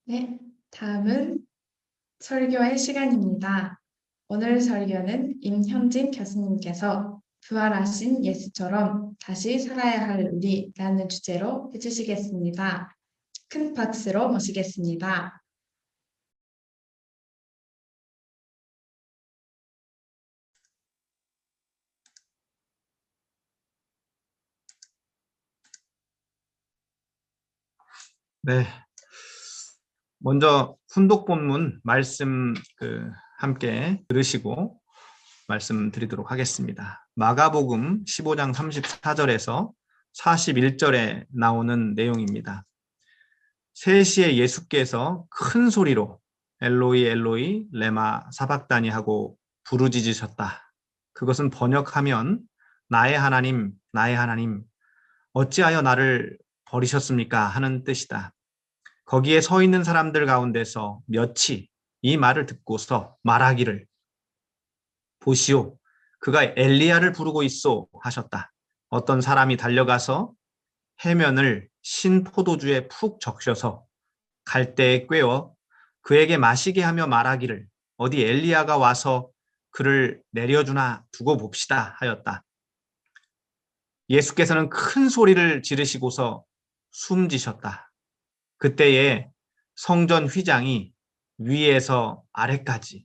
네, 다음은 설교할 시간입니다. 오늘 설교는 임현진 교수님께서 부활하신 예수처럼 다시 살아야 할 우리라는 주제로 해주시겠습니다. 큰 박수로 모시겠습니다. 네, 먼저 훈독 본문 말씀 함께 들으시고 말씀드리도록 하겠습니다. 마가복음 15장 34절에서 41절에 나오는 내용입니다. 3시에 예수께서 큰 소리로 엘로이 엘로이 레마 사박다니 하고 부르짖으셨다. 그것은 번역하면 나의 하나님, 나의 하나님, 어찌하여 나를 버리셨습니까? 하는 뜻이다. 거기에 서 있는 사람들 가운데서 몇이 이 말을 듣고서 말하기를 보시오, 그가 엘리야를 부르고 있소 하셨다. 어떤 사람이 달려가서 해면을 신 포도주에 푹 적셔서 갈대에 꿰어 그에게 마시게 하며 말하기를 어디 엘리야가 와서 그를 내려주나 두고 봅시다 하였다. 예수께서는 큰 소리를 지르시고서 숨지셨다. 그때에 성전 휘장이 위에서 아래까지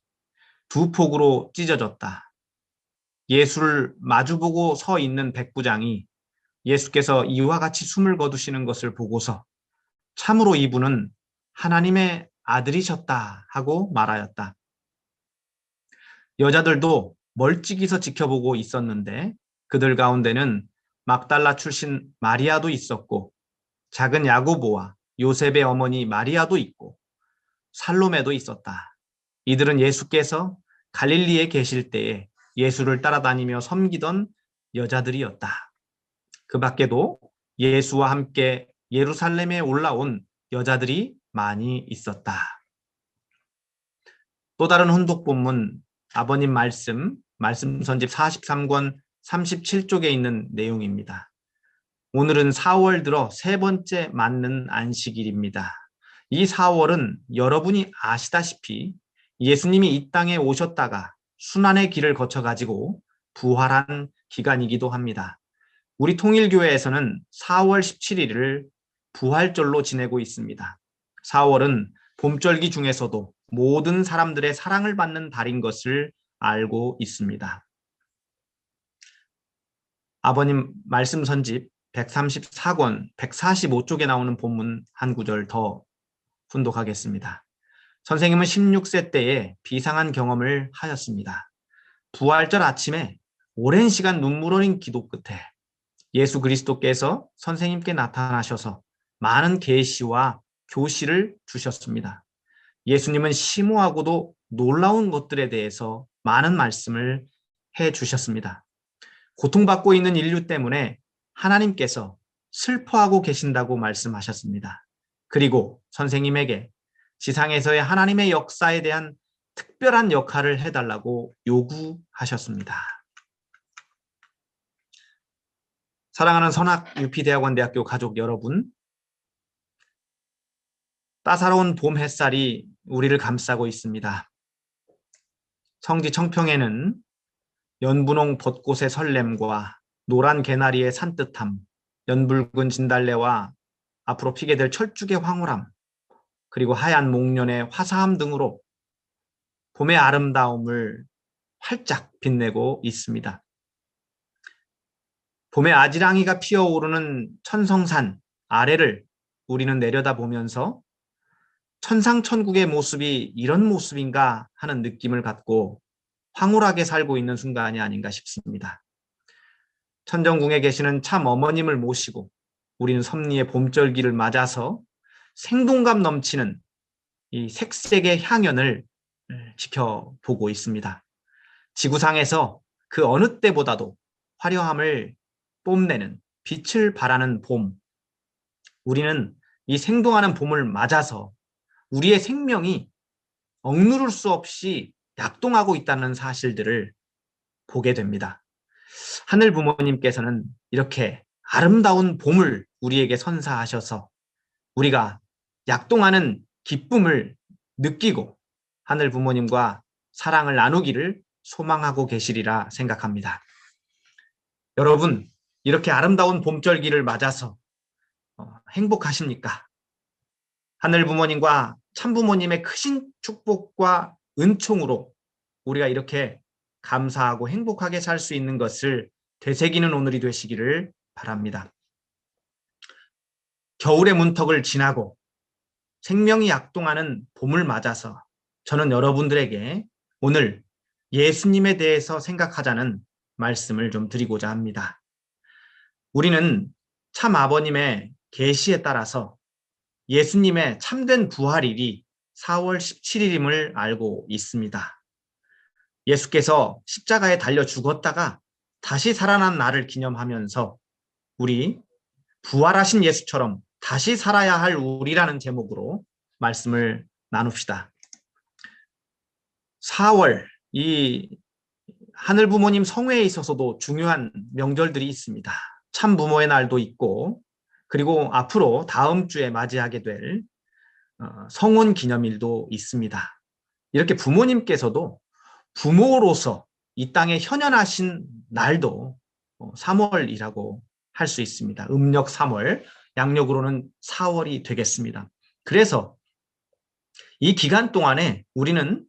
두 폭으로 찢어졌다. 예수를 마주보고 서 있는 백부장이 예수께서 이와 같이 숨을 거두시는 것을 보고서 참으로 이분은 하나님의 아들이셨다 하고 말하였다. 여자들도 멀찍이서 지켜보고 있었는데 그들 가운데는 막달라 출신 마리아도 있었고 작은 야고보와 요셉의 어머니 마리아도 있고 살로메도 있었다. 이들은 예수께서 갈릴리에 계실 때에 예수를 따라다니며 섬기던 여자들이었다. 그 밖에도 예수와 함께 예루살렘에 올라온 여자들이 많이 있었다. 또 다른 훈독 본문 아버님 말씀 선집 43권 37쪽에 있는 내용입니다. 오늘은 4월 들어 세 번째 맞는 안식일입니다. 이 4월은 여러분이 아시다시피 예수님이 이 땅에 오셨다가 순환의 길을 거쳐가지고 부활한 기간이기도 합니다. 우리 통일교회에서는 4월 17일을 부활절로 지내고 있습니다. 4월은 봄절기 중에서도 모든 사람들의 사랑을 받는 달인 것을 알고 있습니다. 아버님 말씀 선집 134권 145쪽에 나오는 본문 한 구절 더 훈독하겠습니다. 선생님은 16세 때에 비상한 경험을 하였습니다. 부활절 아침에 오랜 시간 눈물 어린 기도 끝에 예수 그리스도께서 선생님께 나타나셔서 많은 계시와 교시를 주셨습니다. 예수님은 심오하고도 놀라운 것들에 대해서 많은 말씀을 해주셨습니다. 고통받고 있는 인류 때문에 하나님께서 슬퍼하고 계신다고 말씀하셨습니다. 그리고 선생님에게 지상에서의 하나님의 역사에 대한 특별한 역할을 해달라고 요구하셨습니다. 사랑하는 선악 UP대학원대학교 가족 여러분, 따사로운 봄 햇살이 우리를 감싸고 있습니다. 성지 청평에는 연분홍 벚꽃의 설렘과 노란 개나리의 산뜻함, 연붉은 진달래와 앞으로 피게 될 철쭉의 황홀함, 그리고 하얀 목련의 화사함 등으로 봄의 아름다움을 활짝 빛내고 있습니다. 봄의 아지랑이가 피어오르는 천성산 아래를 우리는 내려다보면서 천상천국의 모습이 이런 모습인가 하는 느낌을 갖고 황홀하게 살고 있는 순간이 아닌가 싶습니다. 천정궁에 계시는 참 어머님을 모시고 우리는 섭리의 봄절기를 맞아서 생동감 넘치는 이 색색의 향연을 지켜보고 있습니다. 지구상에서 그 어느 때보다도 화려함을 뽐내는 빛을 발하는 봄. 우리는 이 생동하는 봄을 맞아서 우리의 생명이 억누를 수 없이 약동하고 있다는 사실들을 보게 됩니다. 하늘 부모님께서는 이렇게 아름다운 봄을 우리에게 선사하셔서 우리가 약동하는 기쁨을 느끼고 하늘 부모님과 사랑을 나누기를 소망하고 계시리라 생각합니다. 여러분, 이렇게 아름다운 봄절기를 맞아서 행복하십니까? 하늘 부모님과 참 부모님의 크신 축복과 은총으로 우리가 이렇게 감사하고 행복하게 살 수 있는 것을 되새기는 오늘이 되시기를 바랍니다. 겨울의 문턱을 지나고 생명이 약동하는 봄을 맞아서 저는 여러분들에게 오늘 예수님에 대해서 생각하자는 말씀을 좀 드리고자 합니다. 우리는 참 아버님의 계시에 따라서 예수님의 참된 부활일이 4월 17일임을 알고 있습니다. 예수께서 십자가에 달려 죽었다가 다시 살아난 날을 기념하면서 우리 부활하신 예수처럼 다시 살아야 할 우리라는 제목으로 말씀을 나눕시다. 4월, 이 하늘 부모님 성회에 있어서도 중요한 명절들이 있습니다. 참 부모의 날도 있고, 그리고 앞으로 다음 주에 맞이하게 될 성혼 기념일도 있습니다. 이렇게 부모님께서도 부모로서 이 땅에 현현하신 날도 3월이라고 할 수 있습니다. 음력 3월, 양력으로는 4월이 되겠습니다. 그래서 이 기간 동안에 우리는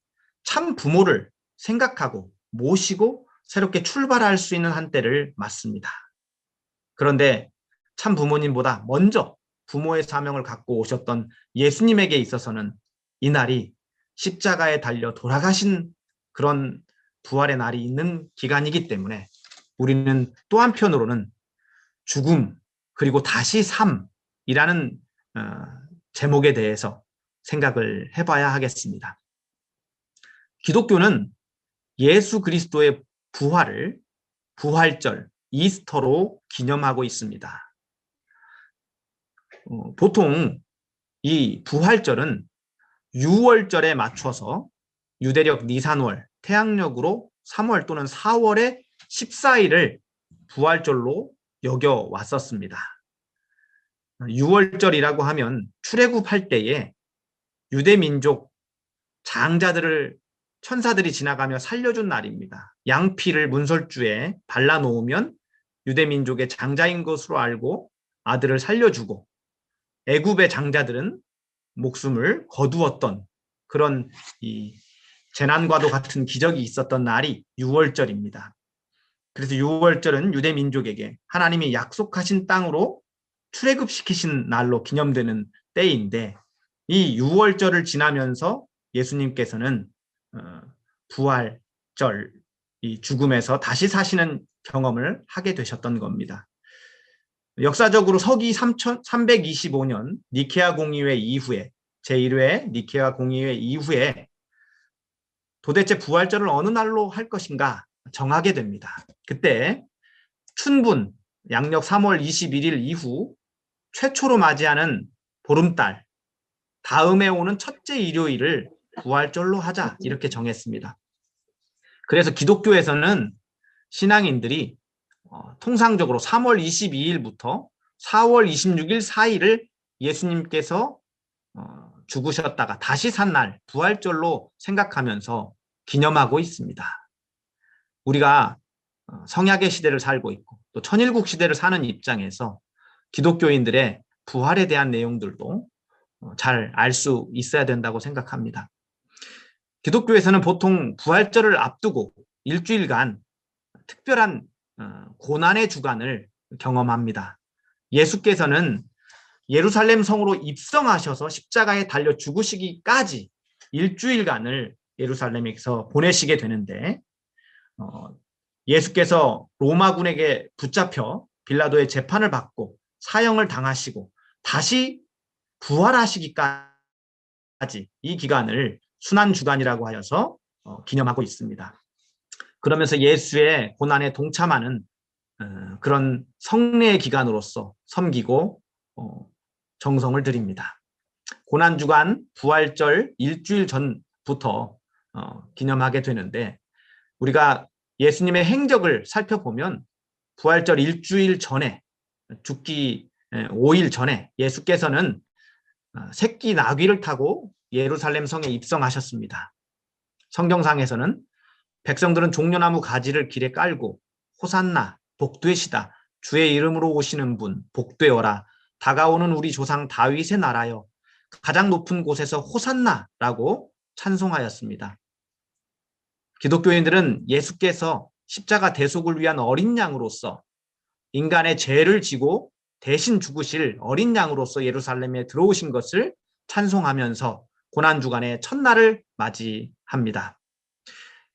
참 부모를 생각하고 모시고 새롭게 출발할 수 있는 한때를 맞습니다. 그런데 참 부모님보다 먼저 부모의 사명을 갖고 오셨던 예수님에게 있어서는 이 날이 십자가에 달려 돌아가신 그런 부활의 날이 있는 기간이기 때문에 우리는 또 한편으로는 죽음 그리고 다시 삶이라는 제목에 대해서 생각을 해봐야 하겠습니다. 기독교는 예수 그리스도의 부활을 부활절, 이스터로 기념하고 있습니다. 보통 이 부활절은 유월절에 맞춰서 유대력 니산월, 태양력으로 3월 또는 4월의 14일을 부활절로 여겨왔었습니다. 유월절이라고 하면 출애굽할 때에 유대민족 장자들을 천사들이 지나가며 살려준 날입니다. 양피를 문설주에 발라놓으면 유대민족의 장자인 것으로 알고 아들을 살려주고 애굽의 장자들은 목숨을 거두었던 그런 이 재난과도 같은 기적이 있었던 날이 유월절입니다. 그래서 유월절은 유대민족에게 하나님이 약속하신 땅으로 출애굽시키신 날로 기념되는 때인데 이 유월절을 지나면서 예수님께서는 부활절, 이 죽음에서 다시 사시는 경험을 하게 되셨던 겁니다. 역사적으로 서기 325년 니케아 공의회 이후에 제1회 니케아 공의회 이후에 도대체 부활절을 어느 날로 할 것인가 정하게 됩니다. 그때 춘분 양력 3월 21일 이후 최초로 맞이하는 보름달 다음에 오는 첫째 일요일을 부활절로 하자 이렇게 정했습니다. 그래서 기독교에서는 신앙인들이 통상적으로 3월 22일부터 4월 26일 사이를 예수님께서 죽으셨다가 다시 산 날 부활절로 생각하면서 기념하고 있습니다. 우리가 성약의 시대를 살고 있고 또 천일국 시대를 사는 입장에서 기독교인들의 부활에 대한 내용들도 잘 알 수 있어야 된다고 생각합니다. 기독교에서는 보통 부활절을 앞두고 일주일간 특별한 고난의 주간을 경험합니다. 예수께서는 예루살렘 성으로 입성하셔서 십자가에 달려 죽으시기까지 일주일간을 예루살렘에서 보내시게 되는데 예수께서 로마군에게 붙잡혀 빌라도의 재판을 받고 사형을 당하시고 다시 부활하시기까지 이 기간을 순환주간이라고 하여서 기념하고 있습니다. 그러면서 예수의 고난에 동참하는 그런 성례의 기간으로서 섬기고 정성을 드립니다. 고난주간 부활절 일주일 전부터 기념하게 되는데 우리가 예수님의 행적을 살펴보면 부활절 일주일 전에 죽기 5일 전에 예수께서는 새끼 나귀를 타고 예루살렘 성에 입성하셨습니다. 성경상에서는 백성들은 종려나무 가지를 길에 깔고 호산나 복되시다 주의 이름으로 오시는 분 복되어라 다가오는 우리 조상 다윗의 나라여 가장 높은 곳에서 호산나라고 찬송하였습니다. 기독교인들은 예수께서 십자가 대속을 위한 어린 양으로서 인간의 죄를 지고 대신 죽으실 어린 양으로서 예루살렘에 들어오신 것을 찬송하면서 고난주간의 첫날을 맞이합니다.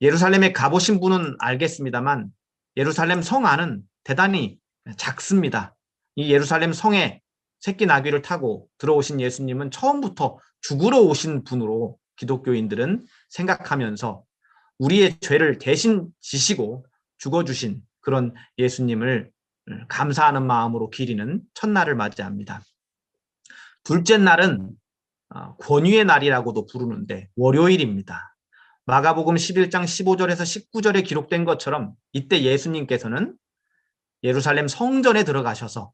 예루살렘에 가보신 분은 알겠습니다만 예루살렘 성 안은 대단히 작습니다. 이 예루살렘 성에 새끼 나귀를 타고 들어오신 예수님은 처음부터 죽으러 오신 분으로 기독교인들은 생각하면서 우리의 죄를 대신 지시고 죽어주신 그런 예수님을 감사하는 마음으로 기리는 첫날을 맞이합니다. 둘째 날은 권위의 날이라고도 부르는데 월요일입니다. 마가복음 11장 15절에서 19절에 기록된 것처럼 이때 예수님께서는 예루살렘 성전에 들어가셔서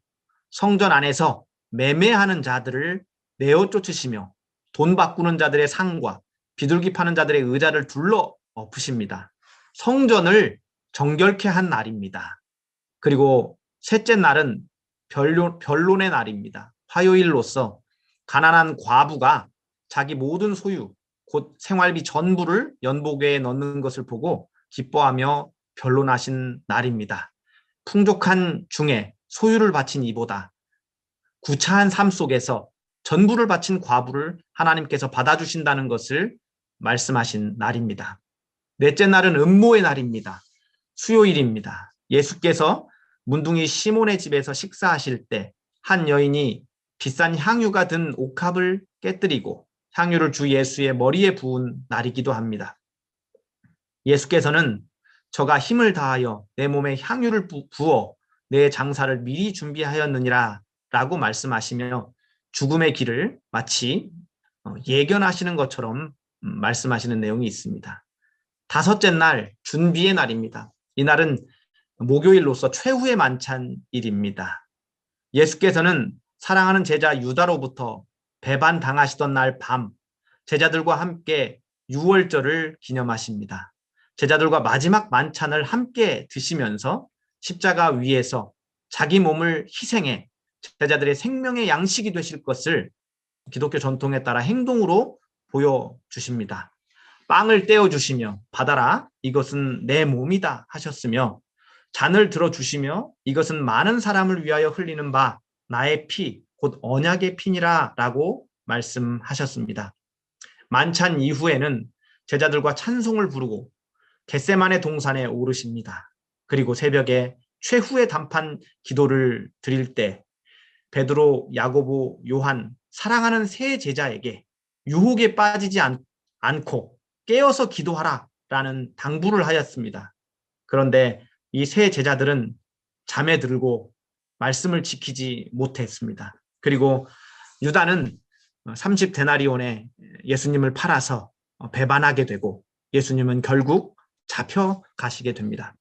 성전 안에서 매매하는 자들을 내어 쫓으시며 돈 바꾸는 자들의 상과 비둘기 파는 자들의 의자를 둘러 엎으십니다. 성전을 정결케 한 날입니다. 그리고 셋째 날은 변론의 날입니다. 화요일로서 가난한 과부가 자기 모든 소유, 곧 생활비 전부를 연복에 넣는 것을 보고 기뻐하며 변론하신 날입니다. 풍족한 중에 소유를 바친 이보다 구차한 삶 속에서 전부를 바친 과부를 하나님께서 받아주신다는 것을 말씀하신 날입니다. 넷째 날은 음모의 날입니다. 수요일입니다. 예수께서 문둥이 시몬의 집에서 식사하실 때 한 여인이 비싼 향유가 든 옥합을 깨뜨리고 향유를 주 예수의 머리에 부은 날이기도 합니다. 예수께서는 저가 힘을 다하여 내 몸에 향유를 부어 내 장사를 미리 준비하였느니라 라고 말씀하시며 죽음의 길을 마치 예견하시는 것처럼 말씀하시는 내용이 있습니다. 다섯째 날 준비의 날입니다. 이 날은 목요일로서 최후의 만찬일입니다. 예수께서는 사랑하는 제자 유다로부터 배반당하시던 날 밤 제자들과 함께 유월절을 기념하십니다. 제자들과 마지막 만찬을 함께 드시면서 십자가 위에서 자기 몸을 희생해 제자들의 생명의 양식이 되실 것을 기독교 전통에 따라 행동으로 보여주십니다. 빵을 떼어주시며 받아라 이것은 내 몸이다 하셨으며 잔을 들어주시며 이것은 많은 사람을 위하여 흘리는 바 나의 피 곧 언약의 피니라 라고 말씀하셨습니다. 만찬 이후에는 제자들과 찬송을 부르고 겟세마네 동산에 오르십니다. 그리고 새벽에 최후의 단판 기도를 드릴 때 베드로, 야고보, 요한 사랑하는 세 제자에게 유혹에 빠지지 않고 깨어서 기도하라 라는 당부를 하였습니다. 그런데 이 세 제자들은 잠에 들고 말씀을 지키지 못했습니다. 그리고 유다는 30데나리온에 예수님을 팔아서 배반하게 되고 예수님은 결국 잡혀가시게 됩니다.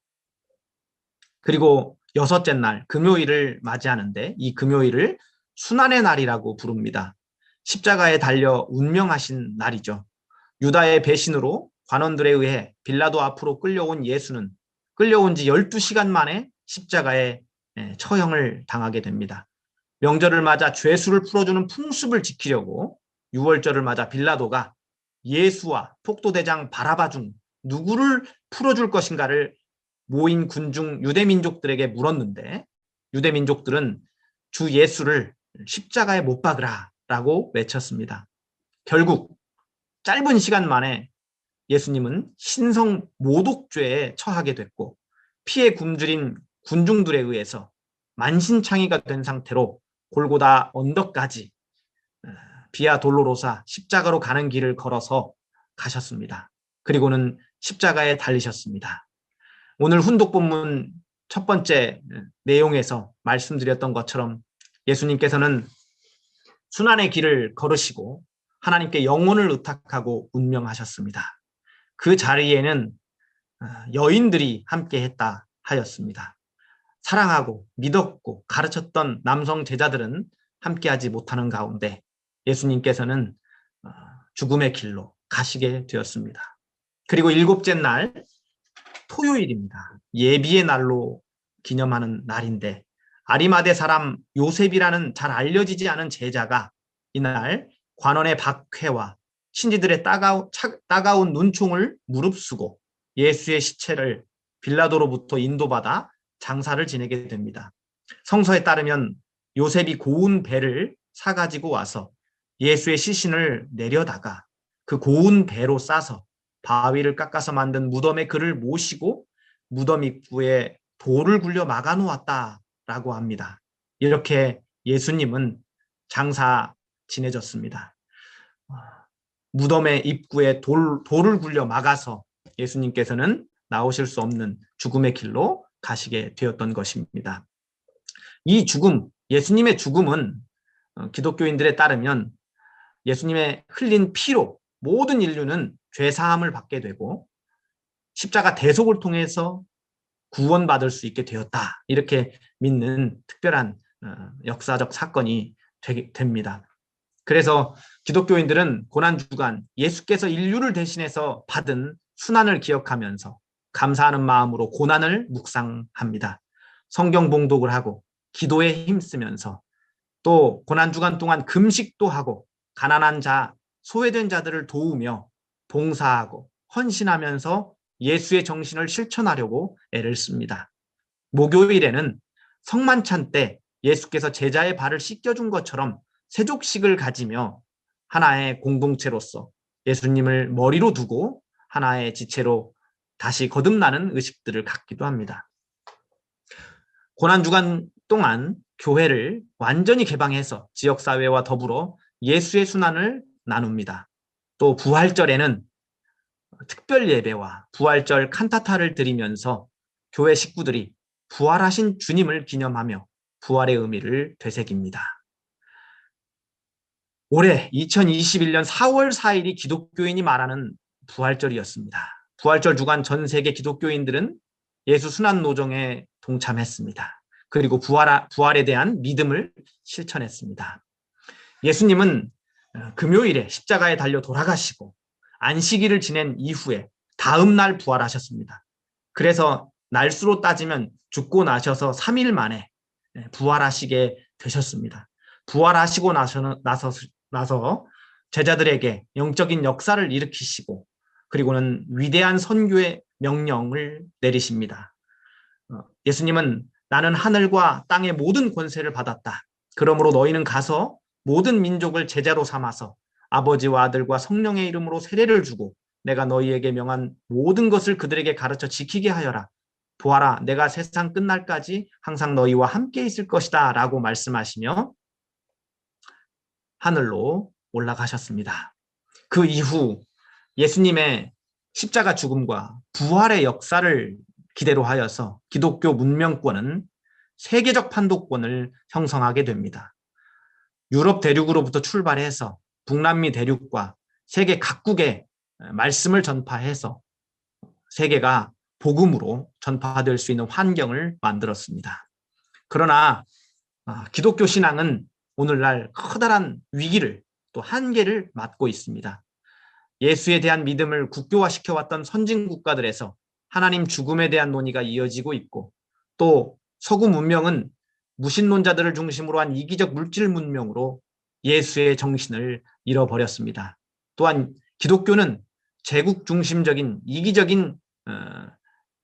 그리고 여섯째 날 금요일을 맞이하는데 이 금요일을 순환의 날이라고 부릅니다. 십자가에 달려 운명하신 날이죠. 유다의 배신으로 관원들에 의해 빌라도 앞으로 끌려온 예수는 끌려온 지 12시간 만에 십자가에 처형을 당하게 됩니다. 명절을 맞아 죄수를 풀어주는 풍습을 지키려고 유월절을 맞아 빌라도가 예수와 폭도대장 바라바 중 누구를 풀어줄 것인가를 모인 군중 유대민족들에게 물었는데 유대민족들은 주 예수를 십자가에 못 박으라 라고 외쳤습니다. 결국 짧은 시간 만에 예수님은 신성 모독죄에 처하게 됐고 피에 굶주린 군중들에 의해서 만신창이가 된 상태로 골고다 언덕까지 비아 돌로로사 십자가로 가는 길을 걸어서 가셨습니다. 그리고는 십자가에 달리셨습니다. 오늘 훈독 본문 첫 번째 내용에서 말씀드렸던 것처럼 예수님께서는 순환의 길을 걸으시고 하나님께 영혼을 의탁하고 운명하셨습니다. 그 자리에는 여인들이 함께했다 하였습니다. 사랑하고 믿었고 가르쳤던 남성 제자들은 함께하지 못하는 가운데 예수님께서는 죽음의 길로 가시게 되었습니다. 그리고 일곱째 날 토요일입니다. 예비의 날로 기념하는 날인데 아리마대 사람 요셉이라는 잘 알려지지 않은 제자가 이날 관원의 박해와 신지들의 따가운 눈총을 무릅쓰고 예수의 시체를 빌라도로부터 인도받아 장사를 지내게 됩니다. 성서에 따르면 요셉이 고운 배를 사가지고 와서 예수의 시신을 내려다가 그 고운 배로 싸서 바위를 깎아서 만든 무덤에 그를 모시고 무덤 입구에 돌을 굴려 막아놓았다라고 합니다. 이렇게 예수님은 장사 지내졌습니다. 무덤의 입구에 돌을 굴려 막아서 예수님께서는 나오실 수 없는 죽음의 길로 가시게 되었던 것입니다. 이 죽음, 예수님의 죽음은 기독교인들에 따르면 예수님의 흘린 피로 모든 인류는 죄사함을 받게 되고 십자가 대속을 통해서 구원받을 수 있게 되었다. 이렇게 믿는 특별한 역사적 사건이 됩니다. 그래서 기독교인들은 고난주간 예수께서 인류를 대신해서 받은 순환을 기억하면서 감사하는 마음으로 고난을 묵상합니다. 성경 봉독을 하고 기도에 힘쓰면서 또 고난주간 동안 금식도 하고 가난한 자, 소외된 자들을 도우며 봉사하고 헌신하면서 예수의 정신을 실천하려고 애를 씁니다. 목요일에는 성만찬 때 예수께서 제자의 발을 씻겨준 것처럼 세족식을 가지며 하나의 공동체로서 예수님을 머리로 두고 하나의 지체로 다시 거듭나는 의식들을 갖기도 합니다. 고난주간 동안 교회를 완전히 개방해서 지역사회와 더불어 예수의 순환을 나눕니다. 또 부활절에는 특별 예배와 부활절 칸타타를 드리면서 교회 식구들이 부활하신 주님을 기념하며 부활의 의미를 되새깁니다. 올해 2021년 4월 4일이 기독교인이 말하는 부활절이었습니다. 부활절 주간 전 세계 기독교인들은 예수 순환 노정에 동참했습니다. 그리고 부활에 대한 믿음을 실천했습니다. 예수님은 금요일에 십자가에 달려 돌아가시고 안식일을 지낸 이후에 다음 날 부활하셨습니다. 그래서 날수로 따지면 죽고 나셔서 3일 만에 부활하시게 되셨습니다. 부활하시고 나서 제자들에게 영적인 역사를 일으키시고 그리고는 위대한 선교의 명령을 내리십니다. 예수님은 나는 하늘과 땅의 모든 권세를 받았다. 그러므로 너희는 가서 모든 민족을 제자로 삼아서 아버지와 아들과 성령의 이름으로 세례를 주고 내가 너희에게 명한 모든 것을 그들에게 가르쳐 지키게 하여라. 보아라, 내가 세상 끝날까지 항상 너희와 함께 있을 것이다 라고 말씀하시며 하늘로 올라가셨습니다. 그 이후 예수님의 십자가 죽음과 부활의 역사를 기대로 하여서 기독교 문명권은 세계적 판도권을 형성하게 됩니다. 유럽 대륙으로부터 출발해서 북남미 대륙과 세계 각국에 말씀을 전파해서 세계가 복음으로 전파될 수 있는 환경을 만들었습니다. 그러나 기독교 신앙은 오늘날 커다란 위기를 또 한계를 맞고 있습니다. 예수에 대한 믿음을 국교화시켜왔던 선진 국가들에서 하나님 죽음에 대한 논의가 이어지고 있고 또 서구 문명은 무신론자들을 중심으로 한 이기적 물질 문명으로 예수의 정신을 잃어버렸습니다. 또한 기독교는 제국 중심적인 이기적인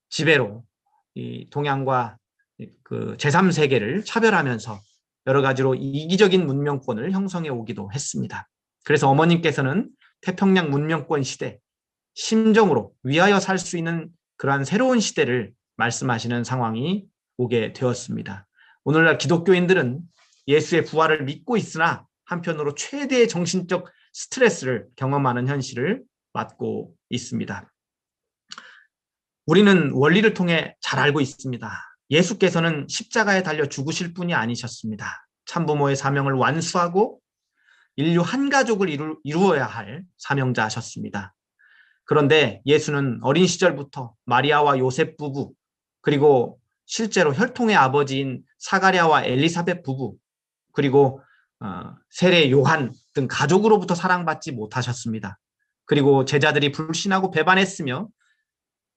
지배로 이 동양과 그 제3세계를 차별하면서 여러 가지로 이기적인 문명권을 형성해 오기도 했습니다. 그래서 어머님께서는 태평양 문명권 시대, 심정으로 위하여 살 수 있는 그러한 새로운 시대를 말씀하시는 상황이 오게 되었습니다. 오늘날 기독교인들은 예수의 부활을 믿고 있으나 한편으로 최대의 정신적 스트레스를 경험하는 현실을 맞고 있습니다. 우리는 원리를 통해 잘 알고 있습니다. 예수께서는 십자가에 달려 죽으실 분이 아니셨습니다. 참부모의 사명을 완수하고 인류 한 가족을 이루어야 할 사명자셨습니다. 그런데 예수는 어린 시절부터 마리아와 요셉 부부 그리고 실제로 혈통의 아버지인 사가랴와 엘리사벳 부부 그리고 세례 요한 등 가족으로부터 사랑받지 못하셨습니다. 그리고 제자들이 불신하고 배반했으며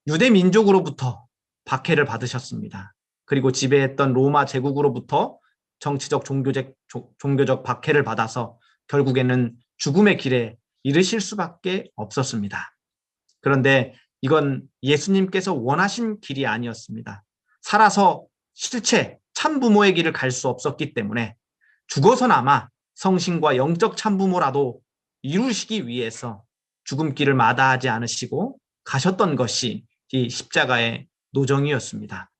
유대 민족으로부터 박해를 받으셨습니다. 그리고 지배했던 로마 제국으로부터 정치적 종교적 박해를 받아서 결국에는 죽음의 길에 이르실 수밖에 없었습니다. 그런데 이건 예수님께서 원하신 길이 아니었습니다. 살아서 실체 참부모의 길을 갈 수 없었기 때문에 죽어서나마 성신과 영적 참부모라도 이루시기 위해서 죽음길을 마다하지 않으시고 가셨던 것이 이 십자가의 노정이었습니다.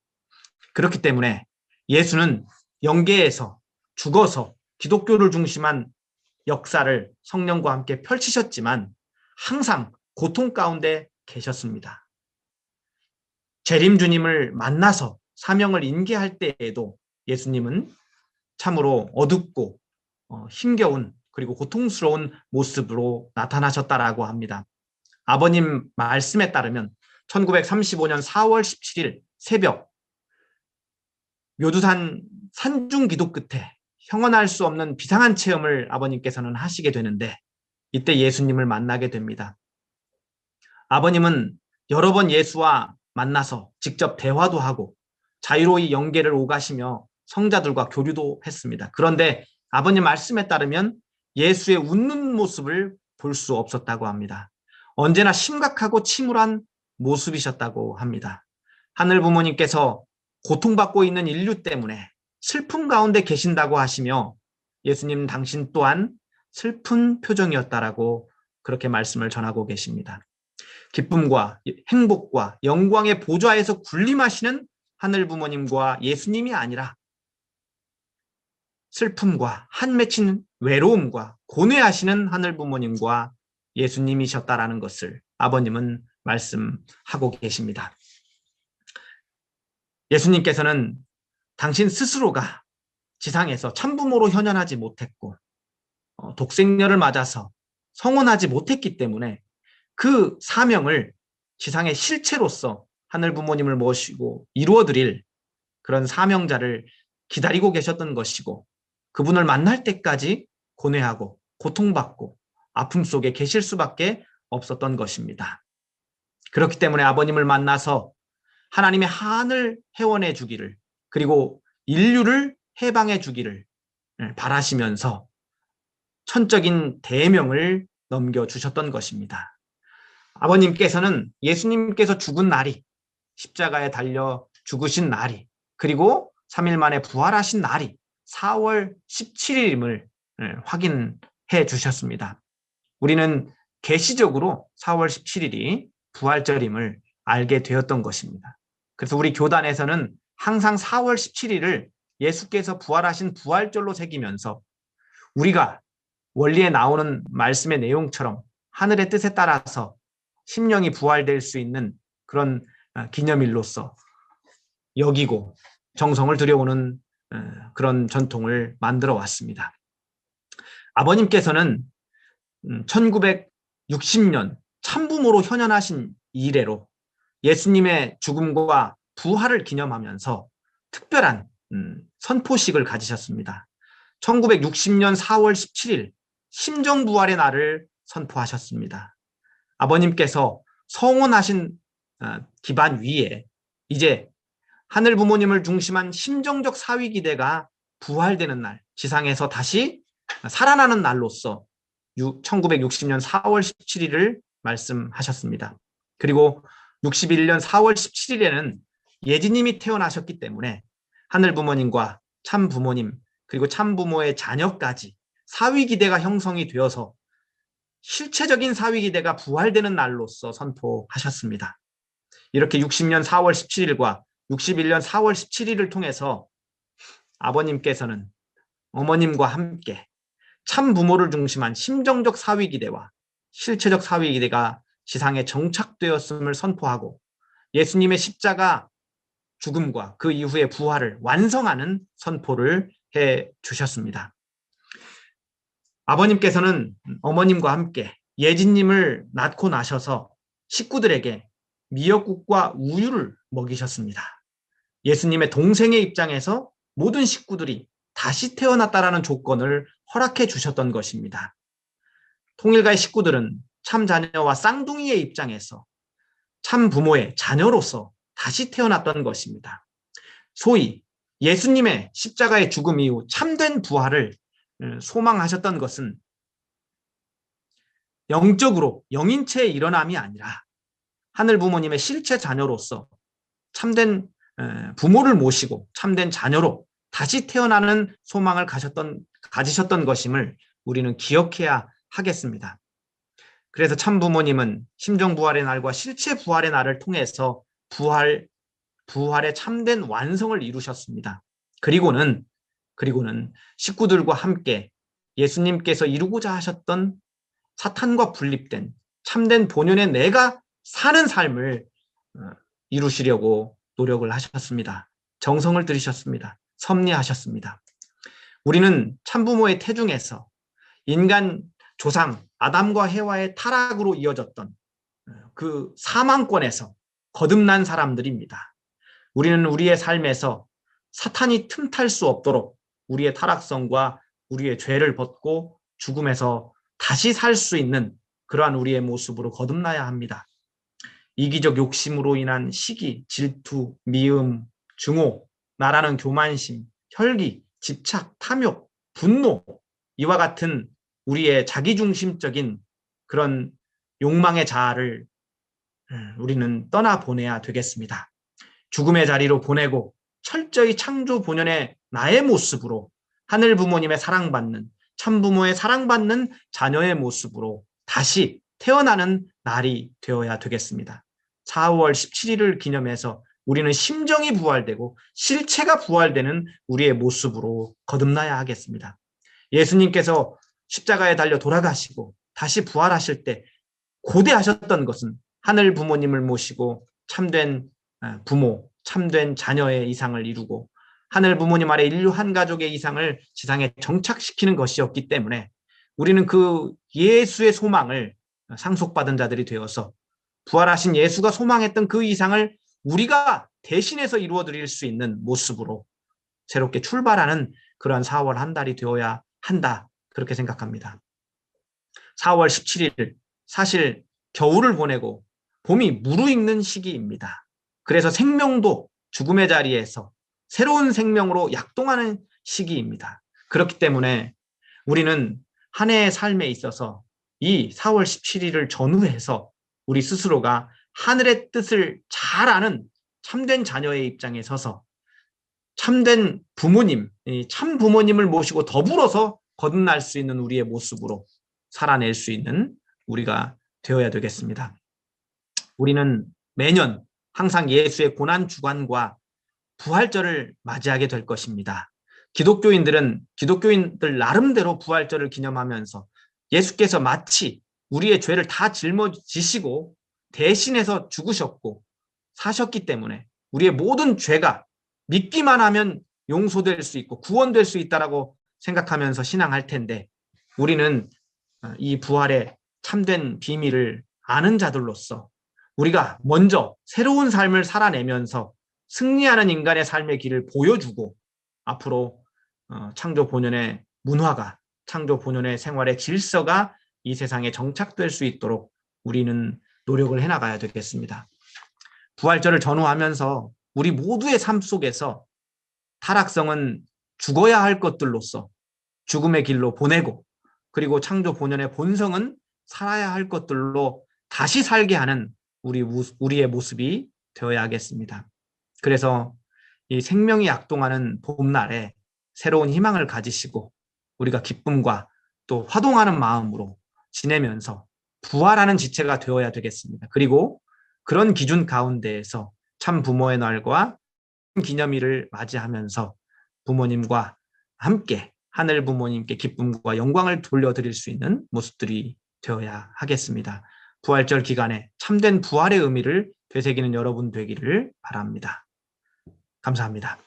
그렇기 때문에 예수는 영계에서 죽어서 기독교를 중심한 역사를 성령과 함께 펼치셨지만 항상 고통 가운데 계셨습니다. 재림 주님을 만나서 사명을 인계할 때에도 예수님은 참으로 어둡고 힘겨운 그리고 고통스러운 모습으로 나타나셨다라고 합니다. 아버님 말씀에 따르면 1935년 4월 17일 새벽 묘두산 산중 기도 끝에 형언할 수 없는 비상한 체험을 아버님께서는 하시게 되는데 이때 예수님을 만나게 됩니다. 아버님은 여러 번 예수와 만나서 직접 대화도 하고 자유로이 영계를 오가시며 성자들과 교류도 했습니다. 그런데 아버님 말씀에 따르면 예수의 웃는 모습을 볼 수 없었다고 합니다. 언제나 심각하고 침울한 모습이셨다고 합니다. 하늘 부모님께서 고통받고 있는 인류 때문에 슬픔 가운데 계신다고 하시며 예수님 당신 또한 슬픈 표정이었다라고 그렇게 말씀을 전하고 계십니다. 기쁨과 행복과 영광의 보좌에서 군림하시는 하늘 부모님과 예수님이 아니라 슬픔과 한 맺힌 외로움과 고뇌하시는 하늘 부모님과 예수님이셨다라는 것을 아버님은 말씀하고 계십니다. 예수님께서는 당신 스스로가 지상에서 참부모로 현현하지 못했고 독생녀를 맞아서 성혼하지 못했기 때문에 그 사명을 지상의 실체로서 하늘 부모님을 모시고 이루어드릴 그런 사명자를 기다리고 계셨던 것이고 그분을 만날 때까지 고뇌하고 고통받고 아픔 속에 계실 수밖에 없었던 것입니다. 그렇기 때문에 아버님을 만나서 하나님의 한을 회원해 주기를 그리고 인류를 해방해 주기를 바라시면서 천적인 대명을 넘겨주셨던 것입니다. 아버님께서는 예수님께서 죽은 날이 십자가에 달려 죽으신 날이 그리고 3일 만에 부활하신 날이 4월 17일임을 확인해 주셨습니다. 우리는 계시적으로 4월 17일이 부활절임을 알게 되었던 것입니다. 그래서 우리 교단에서는 항상 4월 17일을 예수께서 부활하신 부활절로 새기면서 우리가 원리에 나오는 말씀의 내용처럼 하늘의 뜻에 따라서 심령이 부활될 수 있는 그런 기념일로서 여기고 정성을 들여오는 그런 전통을 만들어 왔습니다. 아버님께서는 1960년 참부모로 현현하신 이래로 예수님의 죽음과 부활을 기념하면서 특별한 선포식을 가지셨습니다. 1960년 4월 17일 심정부활의 날을 선포하셨습니다. 아버님께서 성혼하신 기반 위에 이제 하늘 부모님을 중심한 심정적 사위 기대가 부활되는 날, 지상에서 다시 살아나는 날로서 1960년 4월 17일을 말씀하셨습니다. 그리고 61년 4월 17일에는 예지님이 태어나셨기 때문에 하늘 부모님과 참 부모님 그리고 참 부모의 자녀까지 사위 기대가 형성이 되어서 실체적인 사위 기대가 부활되는 날로서 선포하셨습니다. 이렇게 60년 4월 17일과 61년 4월 17일을 통해서 아버님께서는 어머님과 함께 참 부모를 중심한 심정적 사위 기대와 실체적 사위 기대가 지상에 정착되었음을 선포하고 예수님의 십자가 죽음과 그 이후의 부활을 완성하는 선포를 해 주셨습니다. 아버님께서는 어머님과 함께 예진님을 낳고 나셔서 식구들에게 미역국과 우유를 먹이셨습니다. 예수님의 동생의 입장에서 모든 식구들이 다시 태어났다라는 조건을 허락해 주셨던 것입니다. 통일가의 식구들은 참 자녀와 쌍둥이의 입장에서 참 부모의 자녀로서 다시 태어났던 것입니다. 소위 예수님의 십자가의 죽음 이후 참된 부활을 소망하셨던 것은 영적으로 영인체의 일어남이 아니라 하늘 부모님의 실체 자녀로서 참된 부모를 모시고 참된 자녀로 다시 태어나는 소망을 가지셨던 것임을 우리는 기억해야 하겠습니다. 그래서 참 부모님은 심정 부활의 날과 실체 부활의 날을 통해서 부활의 참된 완성을 이루셨습니다. 그리고는 식구들과 함께 예수님께서 이루고자 하셨던 사탄과 분립된 참된 본연의 내가 사는 삶을 이루시려고 노력을 하셨습니다. 정성을 들이셨습니다. 섭리하셨습니다. 우리는 참부모의 태중에서 인간 조상 아담과 해와의 타락으로 이어졌던 그 사망권에서 거듭난 사람들입니다. 우리는 우리의 삶에서 사탄이 틈탈 수 없도록 우리의 타락성과 우리의 죄를 벗고 죽음에서 다시 살 수 있는 그러한 우리의 모습으로 거듭나야 합니다. 이기적 욕심으로 인한 시기, 질투, 미움, 증오, 나라는 교만심, 혈기, 집착, 탐욕, 분노, 이와 같은 우리의 자기중심적인 그런 욕망의 자아를 우리는 떠나보내야 되겠습니다. 죽음의 자리로 보내고 철저히 창조 본연의 나의 모습으로 하늘 부모님의 사랑받는 참부모의 사랑받는 자녀의 모습으로 다시 태어나는 날이 되어야 되겠습니다. 4월 17일을 기념해서 우리는 심정이 부활되고 실체가 부활되는 우리의 모습으로 거듭나야 하겠습니다. 예수님께서 십자가에 달려 돌아가시고 다시 부활하실 때 고대하셨던 것은 하늘 부모님을 모시고 참된 부모, 참된 자녀의 이상을 이루고 하늘 부모님 아래 인류 한 가족의 이상을 지상에 정착시키는 것이었기 때문에 우리는 그 예수의 소망을 상속받은 자들이 되어서 부활하신 예수가 소망했던 그 이상을 우리가 대신해서 이루어드릴 수 있는 모습으로 새롭게 출발하는 그러한 4월 한 달이 되어야 한다, 그렇게 생각합니다. 4월 17일, 사실 겨울을 보내고 봄이 무르익는 시기입니다. 그래서 생명도 죽음의 자리에서 새로운 생명으로 약동하는 시기입니다. 그렇기 때문에 우리는 한 해의 삶에 있어서 이 4월 17일을 전후해서 우리 스스로가 하늘의 뜻을 잘 아는 참된 자녀의 입장에 서서 참된 부모님, 참 부모님을 모시고 더불어서 거듭날 수 있는 우리의 모습으로 살아낼 수 있는 우리가 되어야 되겠습니다. 우리는 매년 항상 예수의 고난 주간과 부활절을 맞이하게 될 것입니다. 기독교인들 나름대로 부활절을 기념하면서 예수께서 마치 우리의 죄를 다 짊어지시고 대신해서 죽으셨고 사셨기 때문에 우리의 모든 죄가 믿기만 하면 용서될 수 있고 구원될 수 있다라고 생각하면서 신앙할 텐데, 우리는 이 부활의 참된 비밀을 아는 자들로서 우리가 먼저 새로운 삶을 살아내면서 승리하는 인간의 삶의 길을 보여주고 앞으로 창조 본연의 문화가, 창조 본연의 생활의 질서가 이 세상에 정착될 수 있도록 우리는 노력을 해나가야 되겠습니다. 부활절을 전후하면서 우리 모두의 삶 속에서 타락성은 죽어야 할 것들로서 죽음의 길로 보내고, 그리고 창조 본연의 본성은 살아야 할 것들로 다시 살게 하는 우리의 모습이 되어야 하겠습니다. 그래서 이 생명이 약동하는 봄날에 새로운 희망을 가지시고 우리가 기쁨과 또 화동하는 마음으로 지내면서 부활하는 지체가 되어야 되겠습니다. 그리고 그런 기준 가운데에서 참 부모의 날과 기념일을 맞이하면서 부모님과 함께 하늘 부모님께 기쁨과 영광을 돌려드릴 수 있는 모습들이 되어야 하겠습니다. 부활절 기간에 참된 부활의 의미를 되새기는 여러분 되기를 바랍니다. 감사합니다.